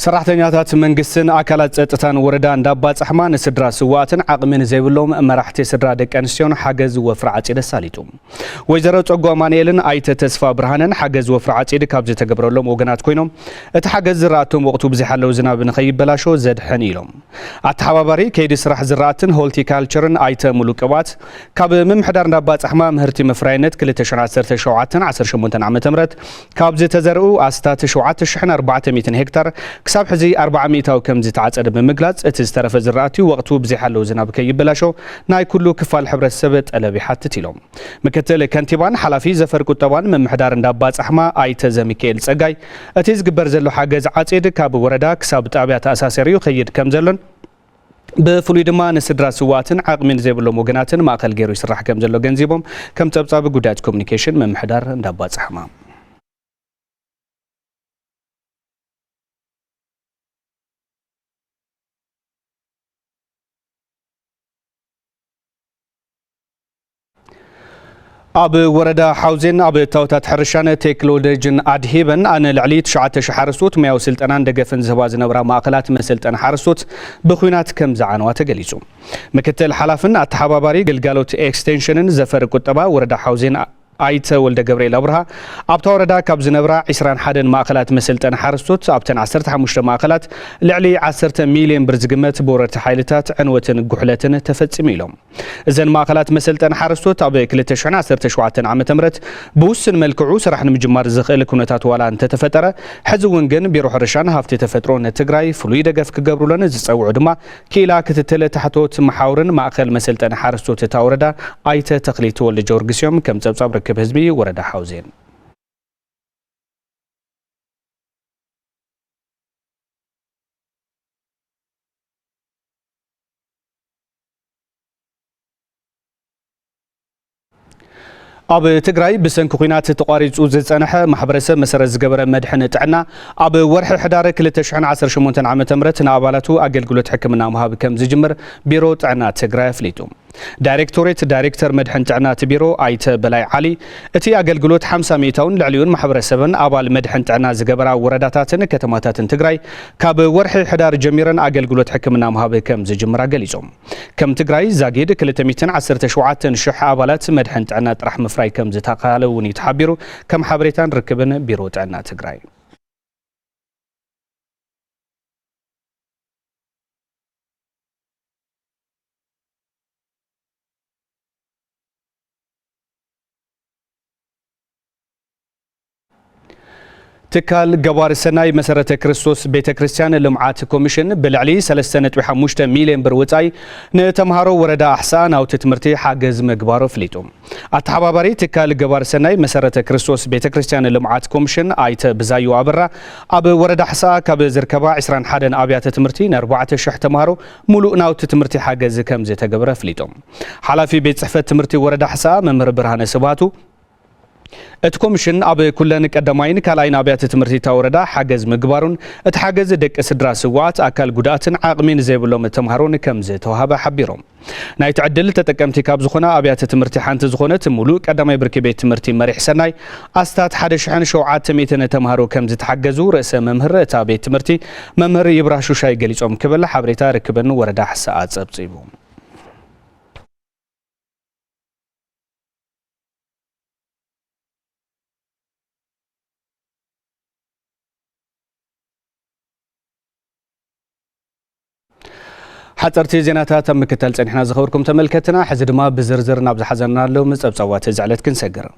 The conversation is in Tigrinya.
ሰራሕተኛታት መንግስትን አካላት ጸጥታን ወረዳ እንዳባጽሕማ ንስድራ ስዋዕትን ዓቕምን ዘይብሎም መራሕቲ ስድራ ደቂ ኣንስትዮን ሓገዝ ወፍሪ ዓጺድ ኣሳሊጡ ወይዘሮ ጸጓ ማንኤልን ኣይተ ተስፋ ብርሃንን ሓገዝ ወፍሪ ዓጺድ ካብ ዝተገብረሎም ወገናት ኮይኖም እቲ ሓገዝ ዝራእቶም ወቅቱ ብዝሓለው ዝናብ ንኸይበላሾ ዘድሕን ኢሎም ኣተሓባባሪ ከይዲ ስራሕ ዝራእትን ሆልቲካልቸርን ኣይተ ሙሉ ቅባት ካብ ምምሕዳር እንዳባጽሕማ ምህርቲ መፍራይነት 2017-18 ዓመተ ምህረት ካብ ዝተዘርኡ ኣስታት 7400 ሄክታር ክሳብ ሕዚ 400 ከም ዝተዓጸደ ብምግላጽ እቲ ዝተረፈ ዝራእቲ ወቅቱ ብዝሓለው ዝናብ ከይበላሾ ናይ ኩሉ ክፋል ሕብረተሰብ ጠለብ ይሓትት ኢሎም ምክትል ከንቲባን ሓላፊ ዘፈር ቁጠባን ምምሕዳር እንዳባጽሕማ ኣይተ ዘሚካኤል ጸጋይ እቲ ዝግበር ዘሎ ሓገዝ ዓጺድ ካብ ወረዳ ክሳብ ጣብያ ተኣሳሰሪዩ ከይድ ከም ዘሎን بفلوي دما نسدرا سواتن عقمين زيبلوم وغناتن ماخل غيرو يسرح كم زلو ገንዚቦም ከም ጸብጻብ ጉዳያት ኮሙኒኬሽን መምሕዳር እንዳባጽሕማ ኣብ ወረዳ ሓውዜን ኣብ ታውታት ሕርሻን ቴክኖሎጂን ኣድሂበን ኣነ ልዕሊ 9,000 ሓረስቶት ሙያዊ ስልጠናን ደገፍን ዝህባ ዝነበራ ማእከላት መሰልጠን ሓረስቶት ብኹናት ከም ዝዓነዋ ተገሊጹ ምክትል ሓላፍን ኣተሓባባሪ ግልጋሎት ኤክስቴንሽንን ዘፈር ቁጠባ ወረዳ ሓውዜን ኣይተ ወልደ ገብርኤል አብርሃ ኣብታ ወረዳ ካብ ዝነበራ 21 ማእከላት መሰልጠን ሓረስቶት ኣብተን 15 ማእከላት ልዕሊ 10 ሚልዮን ብር ዝግመት ብወረርቲ ሓይልታት ዕንወትን ጉሕለትን ተፈጺሙ ኢሎም እዘን ማእከላት መሰልጠን ሓረስቶት ኣብ 2017 ዓመተ ምህረት ብውስን መልክዑ ስራሕ ንምጅማር ዝኽእል ኩነታት ዋላ እንተተፈጠረ ሕዚ እውን ግን ቢሮ ሕርሻን ሃፍቲ ተፈጥሮ ንትግራይ ፍሉይ ደገፍ ክገብሩለን ዝጸውዑ ድማ ኪላ ክትትል ተሕቶት መሓውርን ማእከል መሰልጠን ሓረስቶት እታ ወረዳ ኣይተ ተኽሊት ወልደ ጆርግስዮም ከም ጸብጻብ بهزبي ورد حوزين ኣብ ትግራይ ብሰንኪ ኩናት ተቋሪጹ ዝጸንሐ ማሕበረሰብ መሰረት ዝገበረ መድሕን ጥዕና ኣብ ወርሒ ሕዳር 2018 ዓመተ ምህረት ንኣባላቱ ኣገልግሎት ሕክምና ምሃብ ከም ዝጅምር ቢሮ ጥዕና ትግራይ ኣፍሊጡ ዳይሬክቶሬት ዳይሬክተር መድሕን ጥዕና ቢሮ ኣይተ በላይ ዓሊ እቲ ኣገልግሎት 50 ሜታውን ልዕሊውን ማሕበረሰብን ኣባል መድሕን ጥዕና ዝገበራ ወረዳታትን ከተማታትን ትግራይ ካብ ወርሒ ሕዳር ጀሚረን ኣገልግሎት ሕክምና ምሃብ ከም ዝጅምራ ገሊጾም ከም ትግራይ ዛጊድ 217,000 ኣባላት መድሕን ጥዕና ጥራሕ ምፍራይ ከም ዝተኻለውን ይተሓቢሩ ከም ሓበሬታን ርክብን ቢሮ ጥዕና ትግራይ تكال جوار السناي مسرة كريستوس بيت كريستيان لمعات كوميشن بالعلي 3.5 مليون بروتاي نتمهارو وردا احسان او تتمرتي حاجز مقبارو فليتوم اتحبابري تكال جوار السناي مسرة كريستوس بيت كريستيان لمعات كوميشن ايت بزايو ابرا اب وردا احسا كاب زركبا 21 ابيات تمرتي 4 تمهارو ملؤ ناو تتمرتي حاجز كم زي تجبره فليتوم حلافي بيت صحفه تمرتي وردا احسا ممر برهانه سباتو اتكومشن اب كلن قدماين كالاين ابيات تمرتي تاوردا حاجز مغبارون اتحاجز دق سدرا سوات اكل غداتن عقمين زيبلوم تمهرون كمز توهبه حبيروم ناي تعدل تتقمتي كاب زخنا ابيات تمرتي حانت زخونه ملو قدماي بركي بيت تمرتي مريح سناي استات 1700 تمهرو كمز تحجزو رئيس ممهر تا بيت تمرتي ممهر يبراشو شاي غليصوم كبل حبريتا ركبن وردا حساات صبصيبو حترتي زيناتات مكتل صنحنا زخوركم تملكتنا حزدما بزرزر نابز حزننا له مصبصوات زعلت كنسجر